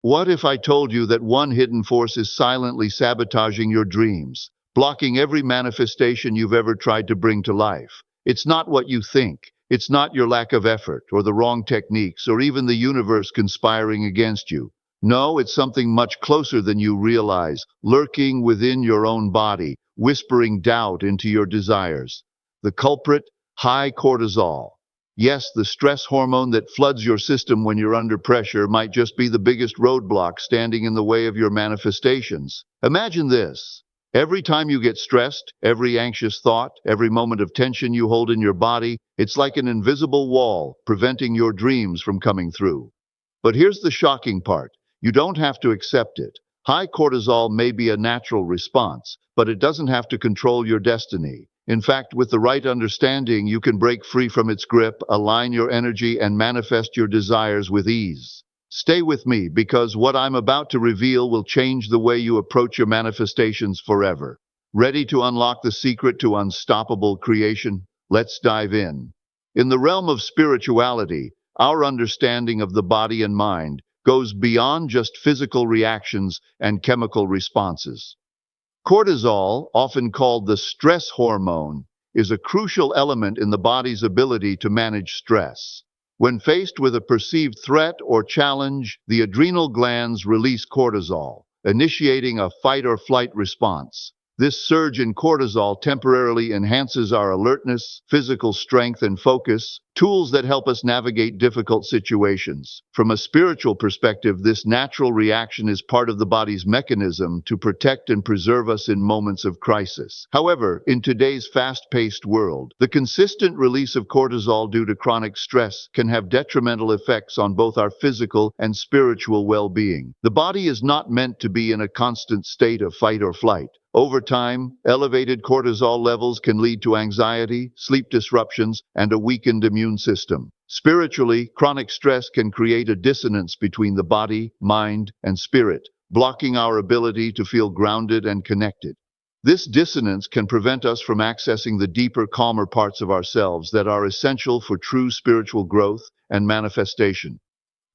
What if I told you that one hidden force is silently sabotaging your dreams, blocking every manifestation you've ever tried to bring to life? It's not what you think. It's not your lack of effort or the wrong techniques or even the universe conspiring against you. No, it's something much closer than you realize, lurking within your own body, whispering doubt into your desires. The culprit, high cortisol. Yes, the stress hormone that floods your system when you're under pressure might just be the biggest roadblock standing in the way of your manifestations. Imagine this. Every time you get stressed, every anxious thought, every moment of tension you hold in your body, it's like an invisible wall preventing your dreams from coming through. But here's the shocking part. You don't have to accept it. High cortisol may be a natural response, but it doesn't have to control your destiny. In fact, with the right understanding, you can break free from its grip, align your energy, and manifest your desires with ease. Stay with me because what I'm about to reveal will change the way you approach your manifestations forever. Ready to unlock the secret to unstoppable creation? Let's dive in. In the realm of spirituality, our understanding of the body and mind goes beyond just physical reactions and chemical responses. Cortisol, often called the stress hormone, is a crucial element in the body's ability to manage stress. When faced with a perceived threat or challenge, the adrenal glands release cortisol, initiating a fight or flight response. This surge in cortisol temporarily enhances our alertness, physical strength, and focus, tools that help us navigate difficult situations. From a spiritual perspective, this natural reaction is part of the body's mechanism to protect and preserve us in moments of crisis. However, in today's fast-paced world, the consistent release of cortisol due to chronic stress can have detrimental effects on both our physical and spiritual well-being. The body is not meant to be in a constant state of fight or flight. Over time, elevated cortisol levels can lead to anxiety, sleep disruptions, and a weakened immune system. Spiritually, chronic stress can create a dissonance between the body, mind, and spirit, blocking our ability to feel grounded and connected. This dissonance can prevent us from accessing the deeper, calmer parts of ourselves that are essential for true spiritual growth and manifestation.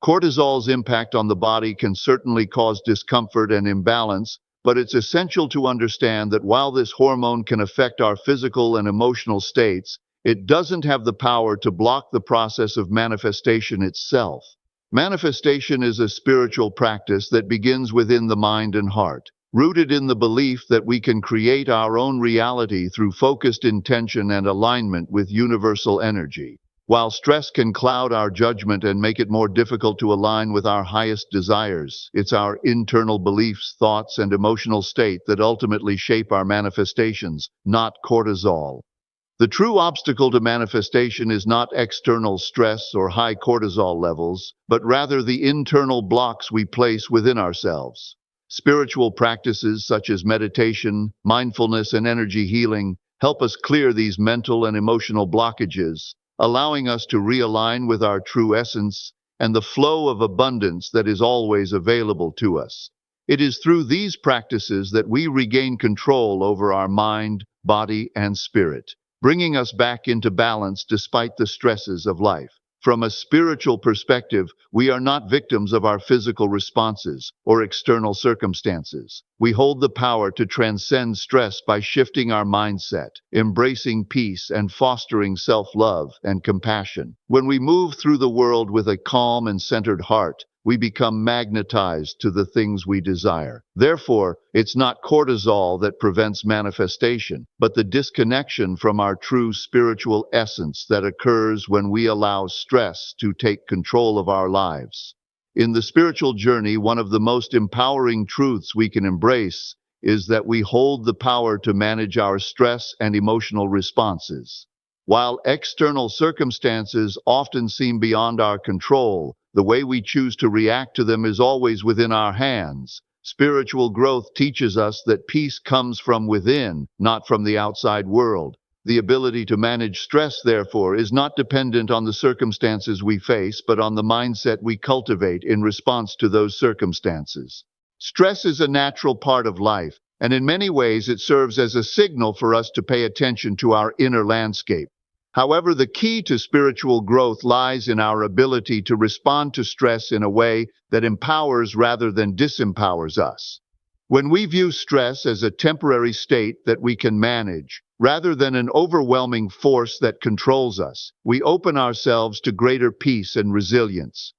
Cortisol's impact on the body can certainly cause discomfort and imbalance, but it's essential to understand that while this hormone can affect our physical and emotional states, it doesn't have the power to block the process of manifestation itself. Manifestation is a spiritual practice that begins within the mind and heart, rooted in the belief that we can create our own reality through focused intention and alignment with universal energy. While stress can cloud our judgment and make it more difficult to align with our highest desires, it's our internal beliefs, thoughts, and emotional state that ultimately shape our manifestations, not cortisol. The true obstacle to manifestation is not external stress or high cortisol levels, but rather the internal blocks we place within ourselves. Spiritual practices such as meditation, mindfulness, and energy healing help us clear these mental and emotional blockages, allowing us to realign with our true essence and the flow of abundance that is always available to us. It is through these practices that we regain control over our mind, body, and spirit, bringing us back into balance despite the stresses of life. From a spiritual perspective, we are not victims of our physical responses or external circumstances. We hold the power to transcend stress by shifting our mindset, embracing peace, and fostering self-love and compassion. When we move through the world with a calm and centered heart, we become magnetized to the things we desire. Therefore, it's not cortisol that prevents manifestation, but the disconnection from our true spiritual essence that occurs when we allow stress to take control of our lives. In the spiritual journey, one of the most empowering truths we can embrace is that we hold the power to manage our stress and emotional responses. While external circumstances often seem beyond our control, the way we choose to react to them is always within our hands. Spiritual growth teaches us that peace comes from within, not from the outside world. The ability to manage stress, therefore, is not dependent on the circumstances we face, but on the mindset we cultivate in response to those circumstances. Stress is a natural part of life, and in many ways it serves as a signal for us to pay attention to our inner landscape. However, the key to spiritual growth lies in our ability to respond to stress in a way that empowers rather than disempowers us. When we view stress as a temporary state that we can manage, rather than an overwhelming force that controls us, we open ourselves to greater peace and resilience.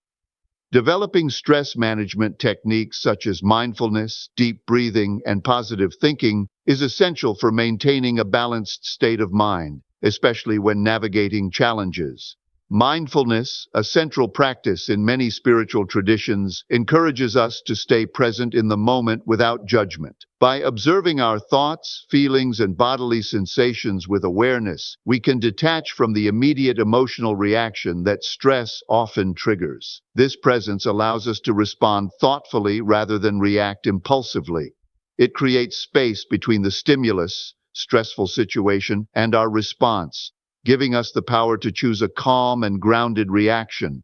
Developing stress management techniques such as mindfulness, deep breathing, and positive thinking is essential for maintaining a balanced state of mind, especially when navigating challenges. Mindfulness, a central practice in many spiritual traditions, encourages us to stay present in the moment without judgment. By observing our thoughts, feelings, and bodily sensations with awareness, we can detach from the immediate emotional reaction that stress often triggers. This presence allows us to respond thoughtfully rather than react impulsively. It creates space between the stimulus, stressful situation, and our response, giving us the power to choose a calm and grounded reaction.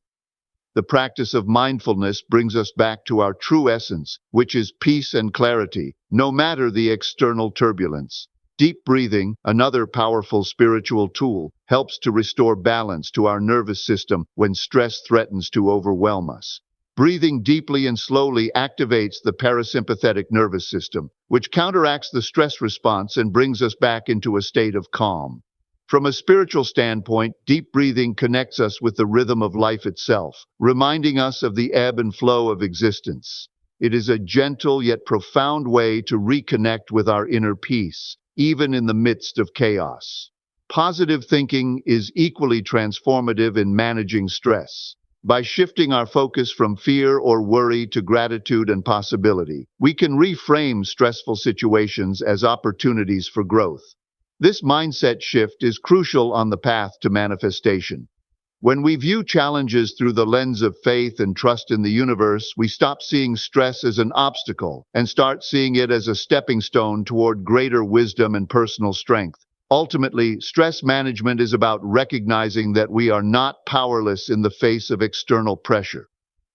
The practice of mindfulness brings us back to our true essence, which is peace and clarity, no matter the external turbulence. Deep breathing, another powerful spiritual tool, helps to restore balance to our nervous system when stress threatens to overwhelm us. Breathing deeply and slowly activates the parasympathetic nervous system, which counteracts the stress response and brings us back into a state of calm. From a spiritual standpoint, deep breathing connects us with the rhythm of life itself, reminding us of the ebb and flow of existence. It is a gentle yet profound way to reconnect with our inner peace, even in the midst of chaos. Positive thinking is equally transformative in managing stress. By shifting our focus from fear or worry to gratitude and possibility, we can reframe stressful situations as opportunities for growth. This mindset shift is crucial on the path to manifestation. When we view challenges through the lens of faith and trust in the universe, we stop seeing stress as an obstacle and start seeing it as a stepping stone toward greater wisdom and personal strength. Ultimately, stress management is about recognizing that we are not powerless in the face of external pressure.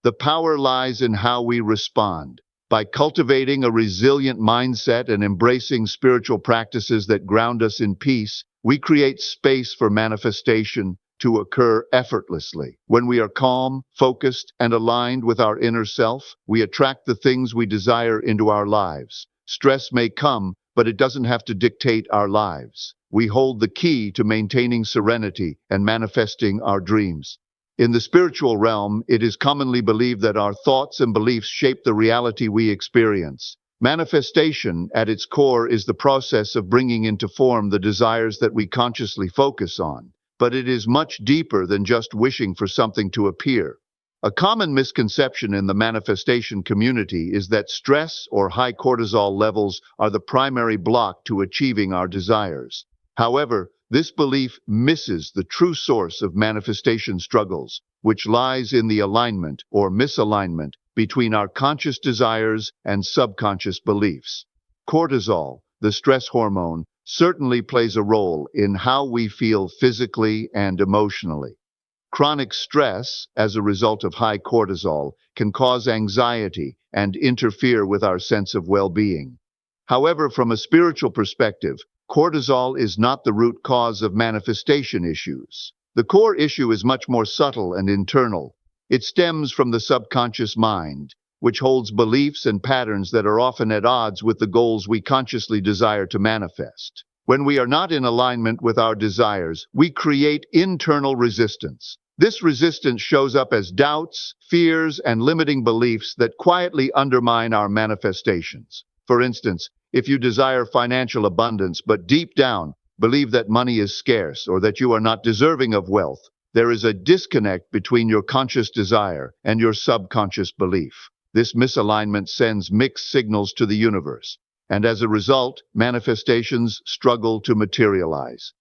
The power lies in how we respond. By cultivating a resilient mindset and embracing spiritual practices that ground us in peace, we create space for manifestation to occur effortlessly. When we are calm, focused, and aligned with our inner self, we attract the things we desire into our lives. Stress may come, but it doesn't have to dictate our lives. We hold the key to maintaining serenity and manifesting our dreams. In the spiritual realm, it is commonly believed that our thoughts and beliefs shape the reality we experience. Manifestation, at its core, is the process of bringing into form the desires that we consciously focus on. But it is much deeper than just wishing for something to appear. A common misconception in the manifestation community is that stress or high cortisol levels are the primary block to achieving our desires. However, this belief misses the true source of manifestation struggles, which lies in the alignment or misalignment between our conscious desires and subconscious beliefs. Cortisol, the stress hormone, certainly plays a role in how we feel physically and emotionally. Chronic stress, as a result of high cortisol, can cause anxiety and interfere with our sense of well-being. However, from a spiritual perspective, cortisol is not the root cause of manifestation issues. The core issue is much more subtle and internal. It stems from the subconscious mind, which holds beliefs and patterns that are often at odds with the goals we consciously desire to manifest. When we are not in alignment with our desires, we create internal resistance. This resistance shows up as doubts, fears, and limiting beliefs that quietly undermine our manifestations. For instance, if you desire financial abundance but deep down believe that money is scarce or that you are not deserving of wealth, there is a disconnect between your conscious desire and your subconscious belief. This misalignment sends mixed signals to the universe, and as a result, manifestations struggle to materialize.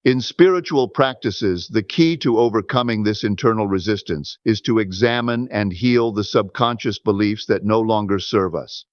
In spiritual practices, the key to overcoming this internal resistance is to examine and heal the subconscious beliefs that no longer serve us.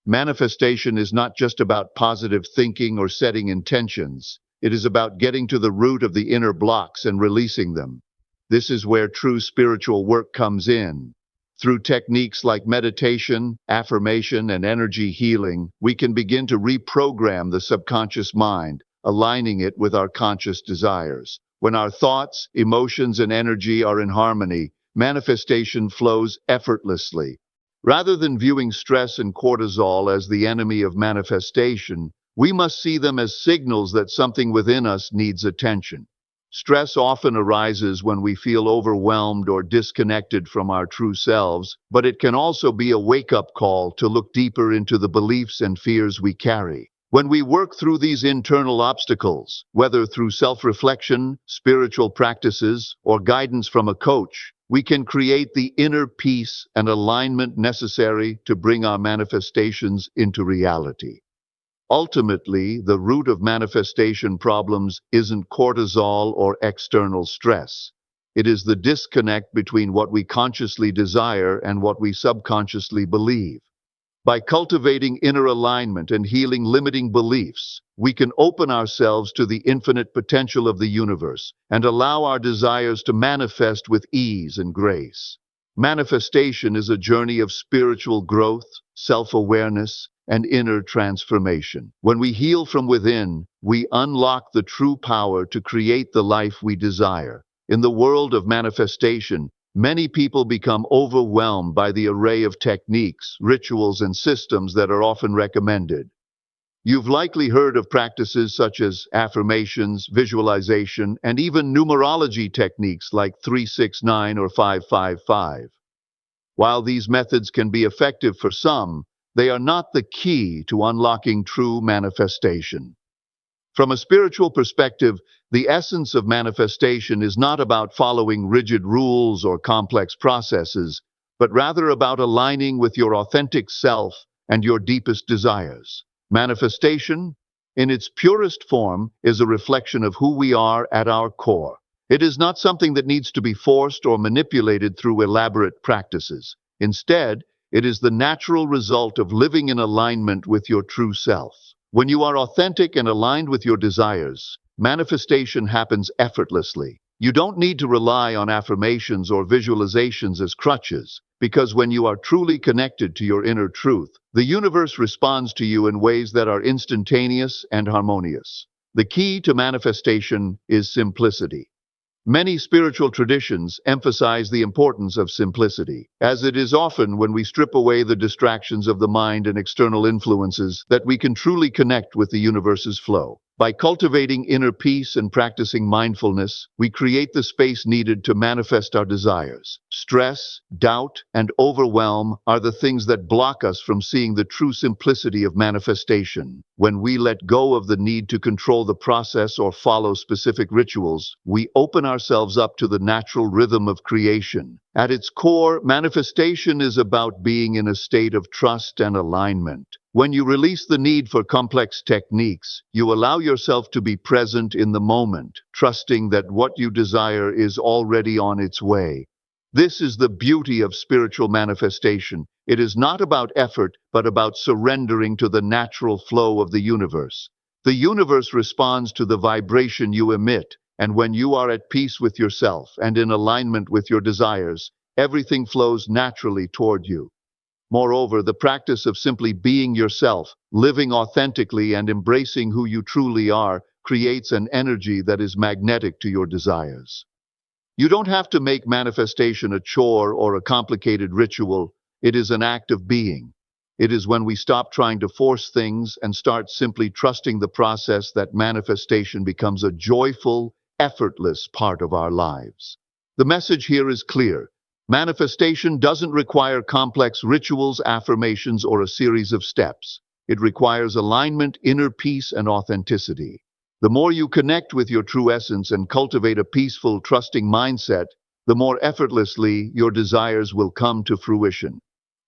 Manifestation is not just about positive thinking or setting intentions. It is about getting to the root of the inner blocks and releasing them. This is where true spiritual work comes in. Through techniques like meditation, affirmation, and energy healing, we can begin to reprogram the subconscious mind, aligning it with our conscious desires. When our thoughts, emotions, and energy are in harmony, manifestation flows effortlessly. Rather than viewing stress and cortisol as the enemy of manifestation, we must see them as signals that something within us needs attention. Stress often arises when we feel overwhelmed or disconnected from our true selves, but it can also be a wake-up call to look deeper into the beliefs and fears we carry. When we work through these internal obstacles, whether through self-reflection, spiritual practices, or guidance from a coach, we can create the inner peace and alignment necessary to bring our manifestations into reality. Ultimately, the root of manifestation problems isn't cortisol or external stress. It is the disconnect between what we consciously desire and what we subconsciously believe. By cultivating inner alignment and healing limiting beliefs, we can open ourselves to the infinite potential of the universe and allow our desires to manifest with ease and grace. Manifestation is a journey of spiritual growth, self-awareness, and inner transformation. When we heal from within, we unlock the true power to create the life we desire. In the world of manifestation, many people become overwhelmed by the array of techniques, rituals, and systems that are often recommended. You've likely heard of practices such as affirmations, visualization, and even numerology techniques like 369 or 555. While these methods can be effective for some, they are not the key to unlocking true manifestation. From a spiritual perspective, the essence of manifestation is not about following rigid rules or complex processes, but rather about aligning with your authentic self and your deepest desires. Manifestation, in its purest form, is a reflection of who we are at our core. It is not something that needs to be forced or manipulated through elaborate practices. Instead, it is the natural result of living in alignment with your true self. When you are authentic and aligned with your desires, manifestation happens effortlessly. You don't need to rely on affirmations or visualizations as crutches, because when you are truly connected to your inner truth, the universe responds to you in ways that are instantaneous and harmonious. The key to manifestation is simplicity. Many spiritual traditions emphasize the importance of simplicity, as it is often when we strip away the distractions of the mind and external influences that we can truly connect with the universe's flow. By cultivating inner peace and practicing mindfulness, we create the space needed to manifest our desires. Stress, doubt, and overwhelm are the things that block us from seeing the true simplicity of manifestation. When we let go of the need to control the process or follow specific rituals, we open ourselves up to the natural rhythm of creation. At its core, manifestation is about being in a state of trust and alignment. When you release the need for complex techniques, you allow yourself to be present in the moment, trusting that what you desire is already on its way. This is the beauty of spiritual manifestation. It is not about effort, but about surrendering to the natural flow of the universe. The universe responds to the vibration you emit, and when you are at peace with yourself and in alignment with your desires, everything flows naturally toward you. Moreover, the practice of simply being yourself, living authentically and embracing who you truly are, creates an energy that is magnetic to your desires. You don't have to make manifestation a chore or a complicated ritual. It is an act of being. It is when we stop trying to force things and start simply trusting the process that manifestation becomes a joyful, effortless part of our lives. The message here is clear. Manifestation doesn't require complex rituals, affirmations, or a series of steps. It requires alignment, inner peace, and authenticity. The more you connect with your true essence and cultivate a peaceful, trusting mindset, the more effortlessly your desires will come to fruition.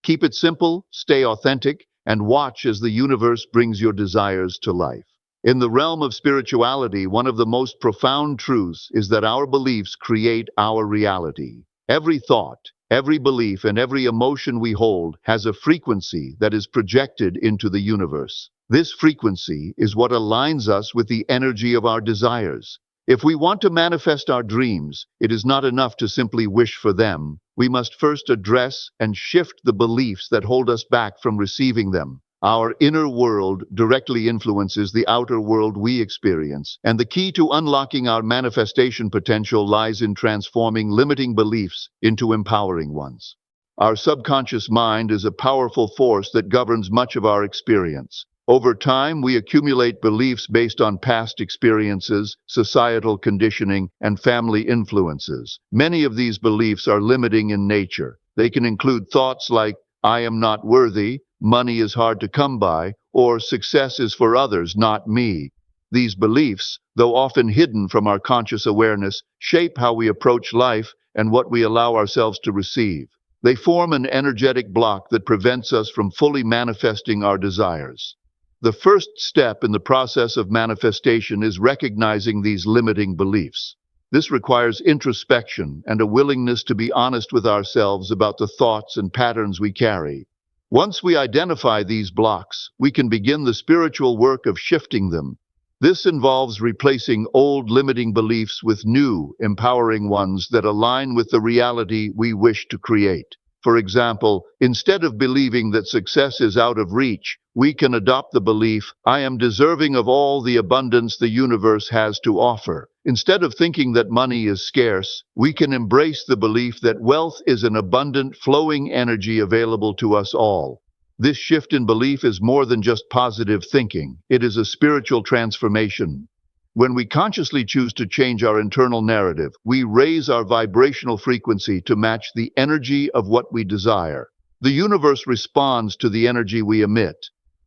Keep it simple, stay authentic, and watch as the universe brings your desires to life. In the realm of spirituality, one of the most profound truths is that our beliefs create our reality. Every thought, every belief, and every emotion we hold has a frequency that is projected into the universe. This frequency is what aligns us with the energy of our desires. If we want to manifest our dreams, it is not enough to simply wish for them. We must first address and shift the beliefs that hold us back from receiving them. Our inner world directly influences the outer world we experience, and the key to unlocking our manifestation potential lies in transforming limiting beliefs into empowering ones. Our subconscious mind is a powerful force that governs much of our experience. Over time, we accumulate beliefs based on past experiences, societal conditioning, and family influences. Many of these beliefs are limiting in nature. They can include thoughts like, I am not worthy, money is hard to come by, or success is for others, not me. These beliefs, though often hidden from our conscious awareness, shape how we approach life and what we allow ourselves to receive. They form an energetic block that prevents us from fully manifesting our desires. The first step in the process of manifestation is recognizing these limiting beliefs. This requires introspection and a willingness to be honest with ourselves about the thoughts and patterns we carry. Once we identify these blocks, we can begin the spiritual work of shifting them. This involves replacing old limiting beliefs with new, empowering ones that align with the reality we wish to create. For example, instead of believing that success is out of reach, we can adopt the belief, I am deserving of all the abundance the universe has to offer. Instead of thinking that money is scarce, we can embrace the belief that wealth is an abundant, flowing energy available to us all. This shift in belief is more than just positive thinking. It is a spiritual transformation. When we consciously choose to change our internal narrative, we raise our vibrational frequency to match the energy of what we desire. The universe responds to the energy we emit.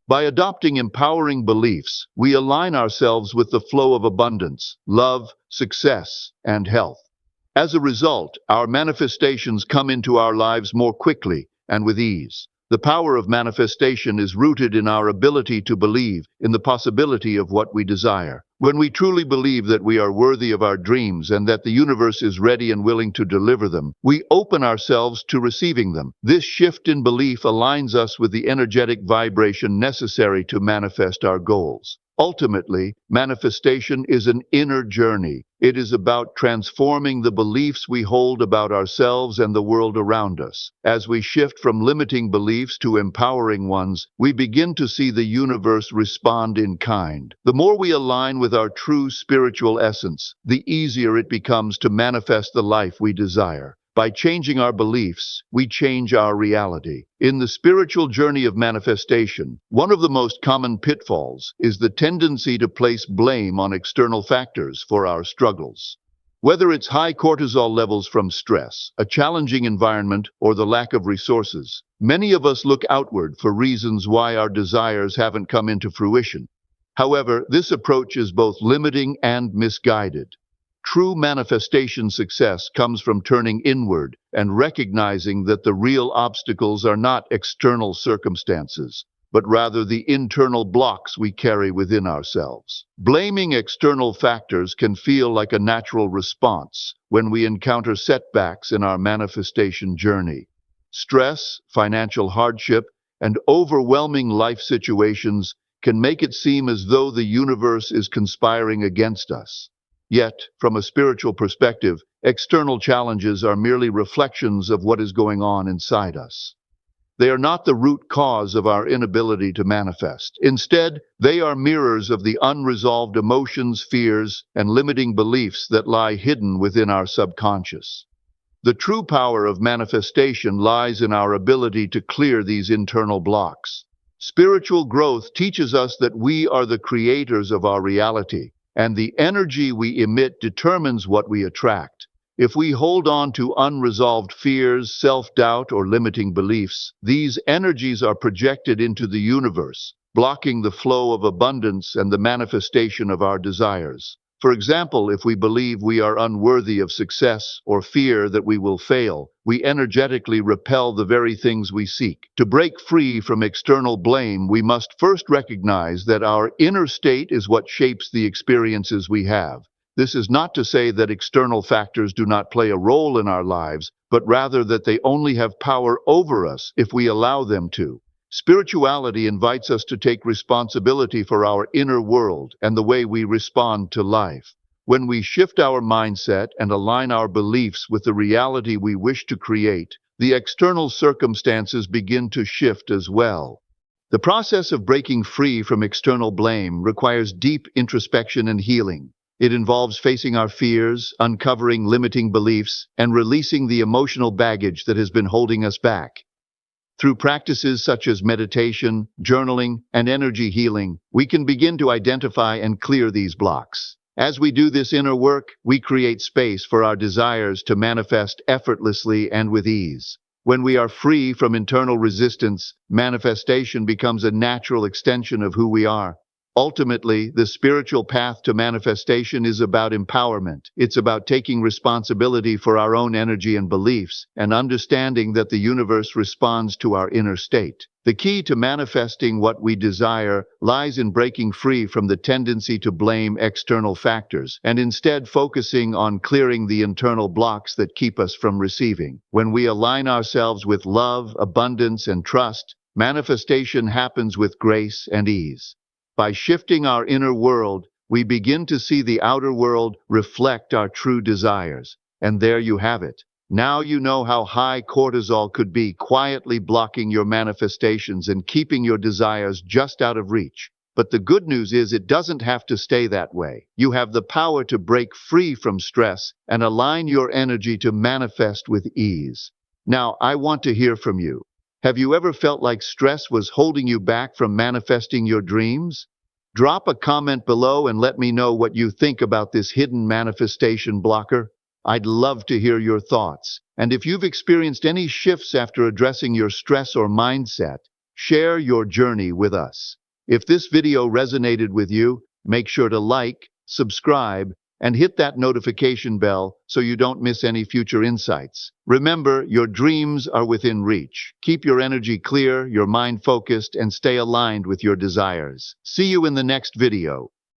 By adopting empowering beliefs, we align ourselves with the flow of abundance, love, success, and health. As a result, our manifestations come into our lives more quickly and with ease. The power of manifestation is rooted in our ability to believe in the possibility of what we desire. When we truly believe that we are worthy of our dreams and that the universe is ready and willing to deliver them, we open ourselves to receiving them. This shift in belief aligns us with the energetic vibration necessary to manifest our goals. Ultimately, manifestation is an inner journey. It is about transforming the beliefs we hold about ourselves and the world around us. As we shift from limiting beliefs to empowering ones, we begin to see the universe respond in kind. The more we align with our true spiritual essence, the easier it becomes to manifest the life we desire. By changing our beliefs, we change our reality. In the spiritual journey of manifestation, one of the most common pitfalls is the tendency to place blame on external factors for our struggles. Whether it's high cortisol levels from stress, a challenging environment, or the lack of resources, many of us look outward for reasons why our desires haven't come into fruition. However, this approach is both limiting and misguided. True manifestation success comes from turning inward and recognizing that the real obstacles are not external circumstances, but rather the internal blocks we carry within ourselves. Blaming external factors can feel like a natural response when we encounter setbacks in our manifestation journey. Stress, financial hardship, and overwhelming life situations can make it seem as though the universe is conspiring against us. Yet, from a spiritual perspective, external challenges are merely reflections of what is going on inside us. They are not the root cause of our inability to manifest. Instead, they are mirrors of the unresolved emotions, fears, and limiting beliefs that lie hidden within our subconscious. The true power of manifestation lies in our ability to clear these internal blocks. Spiritual growth teaches us that we are the creators of our reality, and the energy we emit determines what we attract. If we hold on to unresolved fears, self-doubt, or limiting beliefs, these energies are projected into the universe, blocking the flow of abundance and the manifestation of our desires. For example, if we believe we are unworthy of success or fear that we will fail, we energetically repel the very things we seek. To break free from external blame, we must first recognize that our inner state is what shapes the experiences we have. This is not to say that external factors do not play a role in our lives, but rather that they only have power over us if we allow them to. Spirituality invites us to take responsibility for our inner world and the way we respond to life. When we shift our mindset and align our beliefs with the reality we wish to create, the external circumstances begin to shift as well. The process of breaking free from external blame requires deep introspection and healing. It involves facing our fears, uncovering limiting beliefs, and releasing the emotional baggage that has been holding us back. Through practices such as meditation, journaling, and energy healing, we can begin to identify and clear these blocks. As we do this inner work, we create space for our desires to manifest effortlessly and with ease. When we are free from internal resistance, manifestation becomes a natural extension of who we are. Ultimately, the spiritual path to manifestation is about empowerment. It's about taking responsibility for our own energy and beliefs, and understanding that the universe responds to our inner state. The key to manifesting what we desire lies in breaking free from the tendency to blame external factors, and instead focusing on clearing the internal blocks that keep us from receiving. When we align ourselves with love, abundance, and trust, manifestation happens with grace and ease. By shifting our inner world, we begin to see the outer world reflect our true desires. And there you have it. Now you know how high cortisol could be, quietly blocking your manifestations and keeping your desires just out of reach. But the good news is it doesn't have to stay that way. You have the power to break free from stress and align your energy to manifest with ease. Now, I want to hear from you. Have you ever felt like stress was holding you back from manifesting your dreams? Drop a comment below and let me know what you think about this hidden manifestation blocker. I'd love to hear your thoughts. And if you've experienced any shifts after addressing your stress or mindset, share your journey with us. If this video resonated with you, make sure to like, subscribe, and hit that notification bell so you don't miss any future insights. Remember, your dreams are within reach. Keep your energy clear, your mind focused, and stay aligned with your desires. See you in the next video.